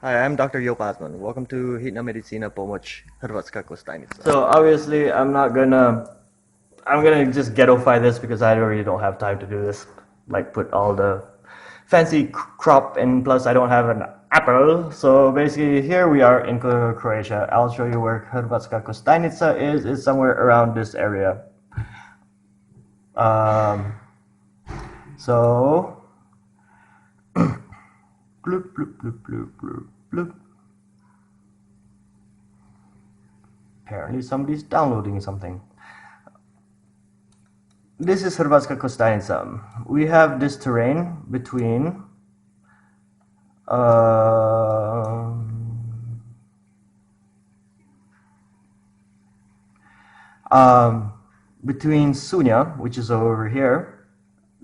Hi, I'm Dr. Yeop Azman. Welcome to Hitna Medicina Pomoc Hrvatska Kostajnica. So obviously, I'm gonna just ghettoify this because I really don't have time to do this. Like put all the fancy crop, and plus I don't have an apple. So basically, here we are in Croatia. I'll show you where Hrvatska Kostajnica is. It's somewhere around this area. Um, so, bloop, bloop, bloop, bloop, bloop, bloop. Apparently, somebody's downloading something. This is Hrvatska Kostajnica. We have this terrain between uh, um, between Sunya, which is over here,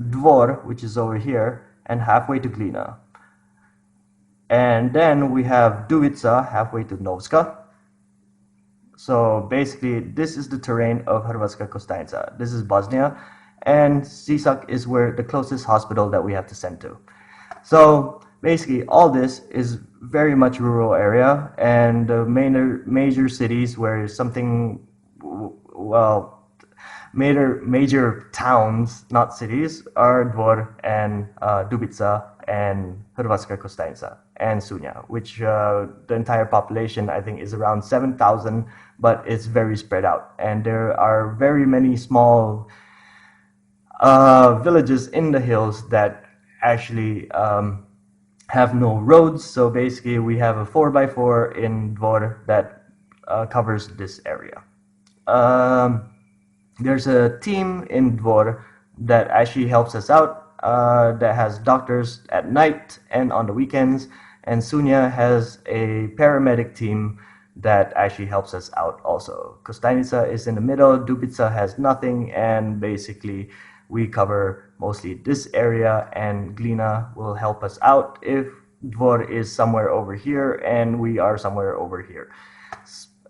Dvor, which is over here, and halfway to Glina. And then we have Duvica, halfway to Novska. So basically, this is the terrain of Hrvatska Kostajnica. This is Bosnia, and Sisak is where the closest hospital that we have to send to. So basically, all this is very much rural area, and the major cities where something, well, major towns, not cities, are Dvor and Dubica and Hrvatska Kostajnica and Sunya, which the entire population I think is around 7,000, but it's very spread out, and there are very many small villages in the hills that actually have no roads. So basically, we have a 4x4 in Dvor that covers this area. There's a team in Dvor that actually helps us out, that has doctors at night and on the weekends, and Sunya has a paramedic team that actually helps us out also. Kostajnica is in the middle, Dubica has nothing, and basically we cover mostly this area, and Glina will help us out if Dvor is somewhere over here and we are somewhere over here.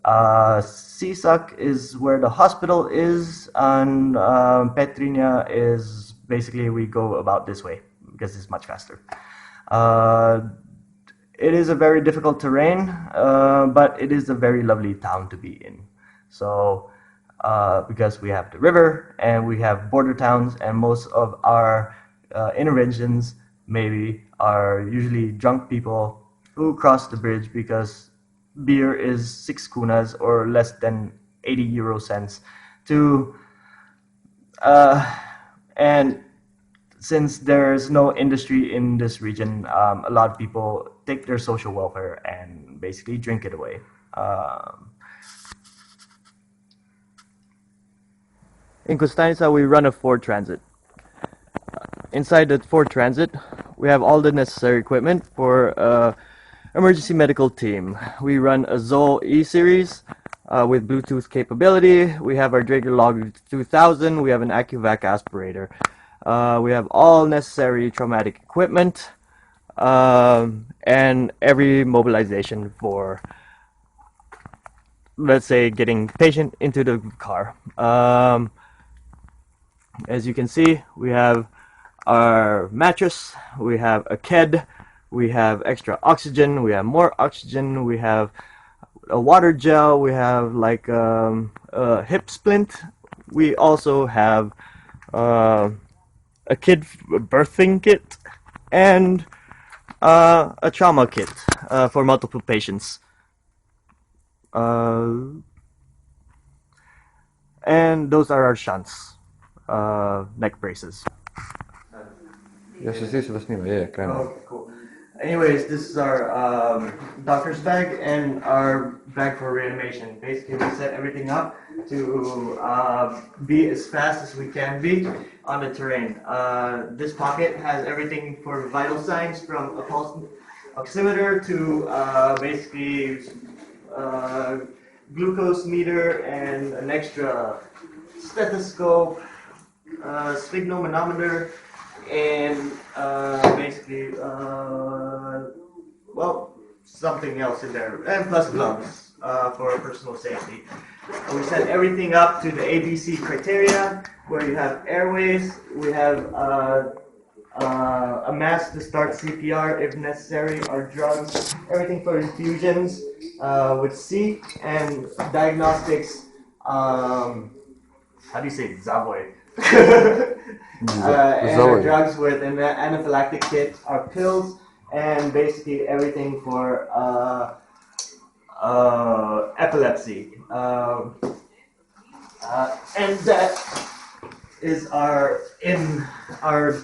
Sisak is where the hospital is, and Petrinja is basically we go about this way because it's much faster. It is a very difficult terrain, but it is a very lovely town to be in. So, because we have the river and we have border towns, and most of our interventions maybe are usually drunk people who cross the bridge because beer is 6 kunas or less than 80 euro cents to and since there's no industry in this region, a lot of people take their social welfare and basically drink it away. In Kostajnica, we run a Ford Transit. Inside the Ford Transit, we have all the necessary equipment for emergency medical team. We run a Zoll E-Series with Bluetooth capability. We have our Draeger Log 2000. We have an AccuVac aspirator. We have all necessary traumatic equipment and every mobilization for, let's say, getting patient into the car. As you can see, we have our mattress, we have a KED, we have extra oxygen, we have more oxygen, we have a water gel, we have like a hip splint. We also have a kid birthing kit and a trauma kit for multiple patients. And those are our shunts, neck braces. Ja se svi se da snima, je, krenuo. Okay, cool. Anyways, this is our doctor's bag and our bag for reanimation. Basically, we set everything up to be as fast as we can be on the terrain. This pocket has everything for vital signs, from a pulse oximeter to basically glucose meter and an extra stethoscope, sphygmomanometer, and basically, well, something else in there, and plus gloves for personal safety. We set everything up to the ABC criteria, where you have airways, we have a mask to start CPR if necessary, our drugs, everything for infusions with C, and diagnostics, how do you say it? Zavoy. And our drugs with an anaphylactic kit, our pills, and basically everything for epilepsy. And that is in our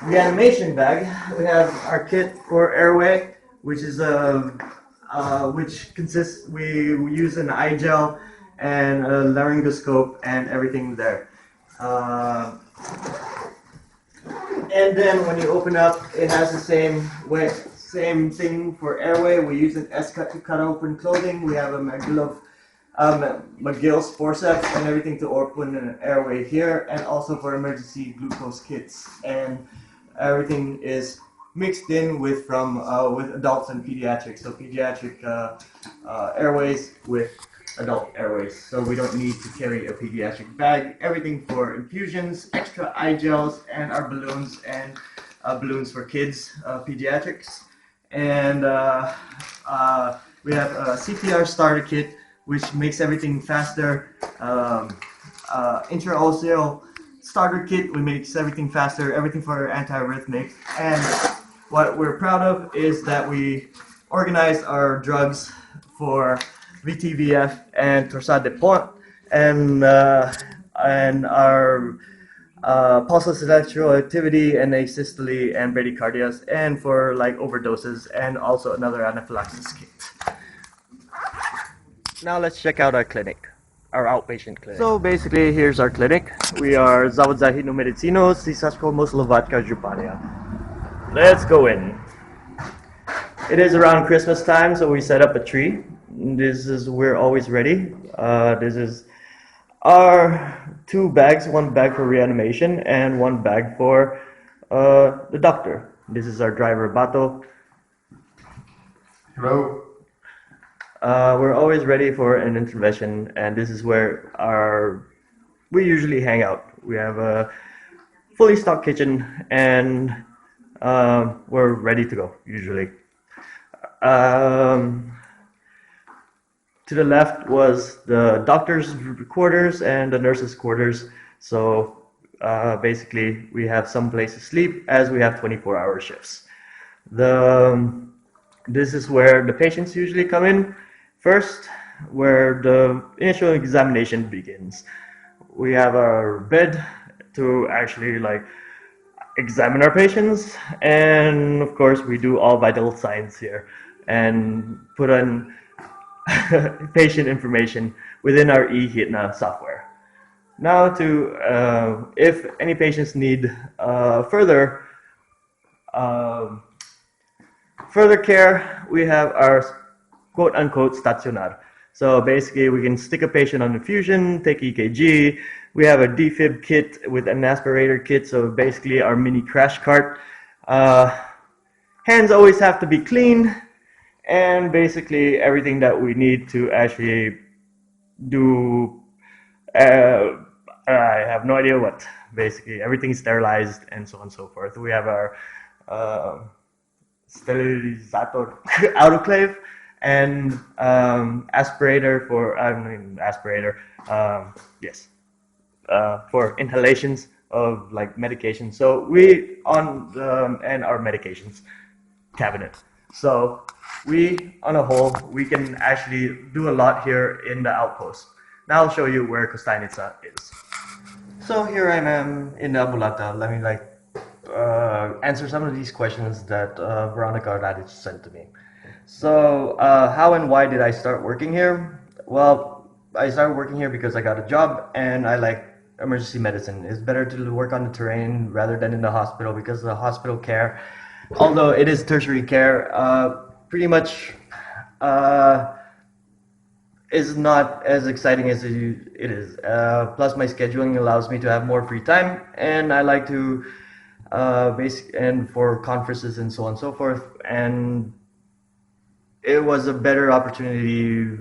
reanimation bag. We have our kit for airway, which is which consists, we use an eye gel and a laryngoscope and everything there. And then when you open up, it has the same thing for airway. We use an S-cut to cut open clothing. We have a McGill's forceps and everything to open an airway here, and also for emergency glucose kits. And everything is mixed in with adults and pediatrics. So pediatric airways with adult airways. So we don't need to carry a pediatric bag. Everything for infusions, extra eye gels, and our balloons and balloons for kids, pediatrics. And we have a CPR starter kit, which makes everything faster. Intraosseal starter kit, which makes everything faster, everything for antiarrhythmic. And what we're proud of is that we organized our drugs for VTVF and Torsade de Pont, and our pulseless electroactivity and asystole and bradycardias, and for like overdoses, and also another anaphylaxis kit. Now let's check out our clinic, our outpatient clinic. So basically, here's our clinic. We are Zawod za Hitnu Medicino, Sisasko Moslovatka Jupania. Let's go in. It is around Christmas time, so we set up a tree. We're always ready. This is our 2 bags, 1 bag for reanimation and 1 bag for the doctor. This is our driver, Bato. Hello. We're always ready for an intervention, and this is where we usually hang out. We have a fully stocked kitchen, and we're ready to go, usually. To the left was the doctor's quarters and the nurse's quarters. So basically, we have some place to sleep, as we have 24-hour shifts. This is where the patients usually come in first, where the initial examination begins. We have our bed to actually examine our patients, and of course we do all vital signs here and put on patient information within our Hitna software. Now if any patients need further care, we have our quote-unquote stacionar. So basically, we can stick a patient on infusion, take EKG. We have a defib kit with an aspirator kit, so basically our mini crash cart. Hands always have to be clean, and basically everything that we need to actually do, I have no idea what. Basically, everything's sterilized and so on and so forth. We have our sterilizator autoclave and aspirator for inhalations of medication. So and our medications cabinet. So on a whole, we can actually do a lot here in the outpost. Now I'll show you where Kostajnica is. So here I am in the ambulanta. Let me answer some of these questions that Veronica Radic sent to me. So how and why did I start working here? Well, I started working here because I got a job and I like emergency medicine. It's better to work on the terrain rather than in the hospital, because the hospital care, although it is tertiary care, pretty much is not as exciting as it is. Plus my scheduling allows me to have more free time, and I like to and for conferences and so on and so forth, and it was a better opportunity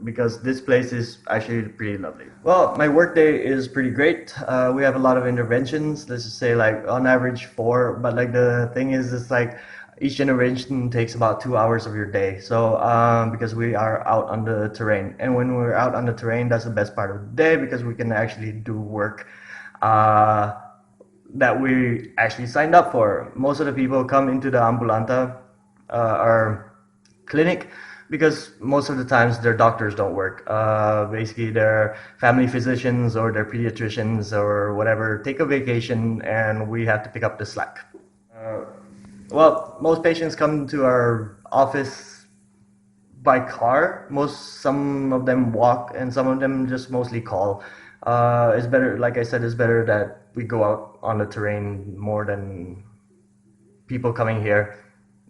because this place is actually pretty lovely. Well, my workday is pretty great. We have a lot of interventions. Let's just say like on average 4, but like the thing is, it's like each intervention takes about 2 hours of your day. So because we are out on the terrain, and when we're out on the terrain, that's the best part of the day because we can actually do work that we actually signed up for. Most of the people come into the ambulanta, our clinic, because most of the times their doctors don't work. Basically, their family physicians or their pediatricians or whatever take a vacation, and we have to pick up the slack. Well, most patients come to our office by car. Some of them walk, and some of them just mostly call. It's better, like I said, it's better that we go out on the terrain more than people coming here.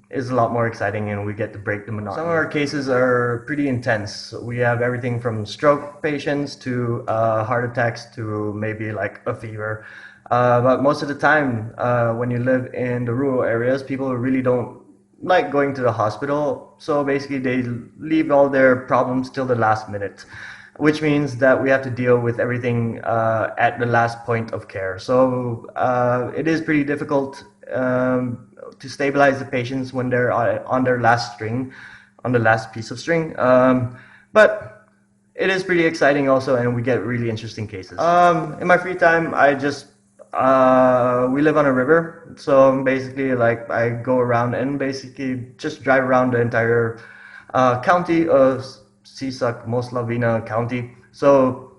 It's a lot more exciting, and we get to break the monotony. Some of our cases are pretty intense. We have everything from stroke patients to heart attacks to maybe like a fever. But most of the time, when you live in the rural areas, people really don't like going to the hospital. So basically, they leave all their problems till the last minute, which means that we have to deal with everything at the last point of care. So it is pretty difficult to stabilize the patients when they're on their last string, on the last piece of string. But it is pretty exciting also, and we get really interesting cases. In my free time, I just we live on a river, so basically like I go around and basically just drive around the entire county of Sisak, Moslavina County. So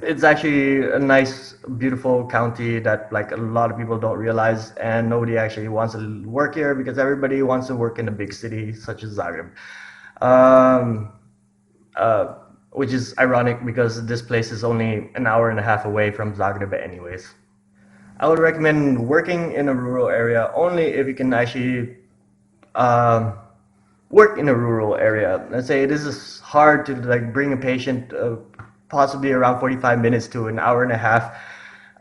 it's actually a nice, beautiful county that like a lot of people don't realize, and nobody actually wants to work here because everybody wants to work in a big city such as Zagreb. Which is ironic because this place is only an hour and a half away from Zagreb anyways. I would recommend working in a rural area only if you can actually work in a rural area. Let's say it is hard to like bring a patient possibly around 45 minutes to an hour and a half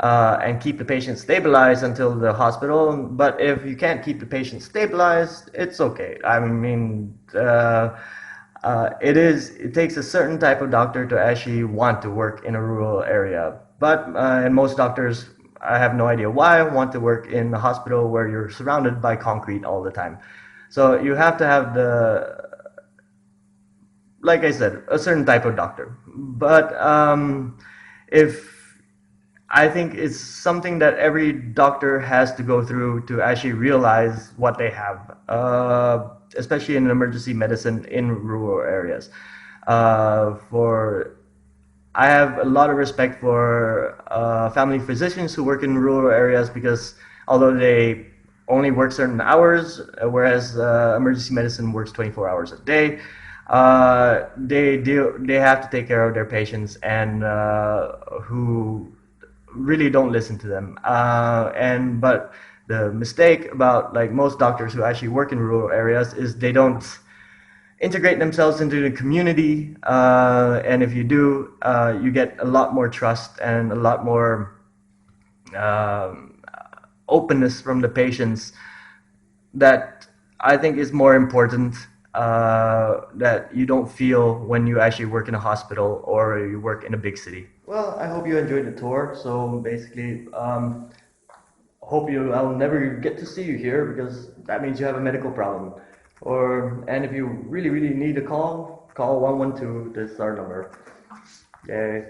and keep the patient stabilized until the hospital. But if you can't keep the patient stabilized, it's okay. I mean, it takes a certain type of doctor to actually want to work in a rural area. But and most doctors, I have no idea why, want to work in a hospital where you're surrounded by concrete all the time. So you have to have like I said, a certain type of doctor. But I think it's something that every doctor has to go through to actually realize what they have, especially in emergency medicine in rural areas. I have a lot of respect for family physicians who work in rural areas because although they only work certain hours, whereas emergency medicine works 24 hours a day, they have to take care of their patients and who really don't listen to them. But the mistake about like most doctors who actually work in rural areas is they don't integrate themselves into the community. And if you do, you get a lot more trust and a lot more openness from the patients that I think is more important that you don't feel when you actually work in a hospital or you work in a big city. Well, I hope you enjoyed the tour. So basically, I'll never get to see you here because that means you have a medical problem. And if you really, really need a call, call 112. This is our number. Yay.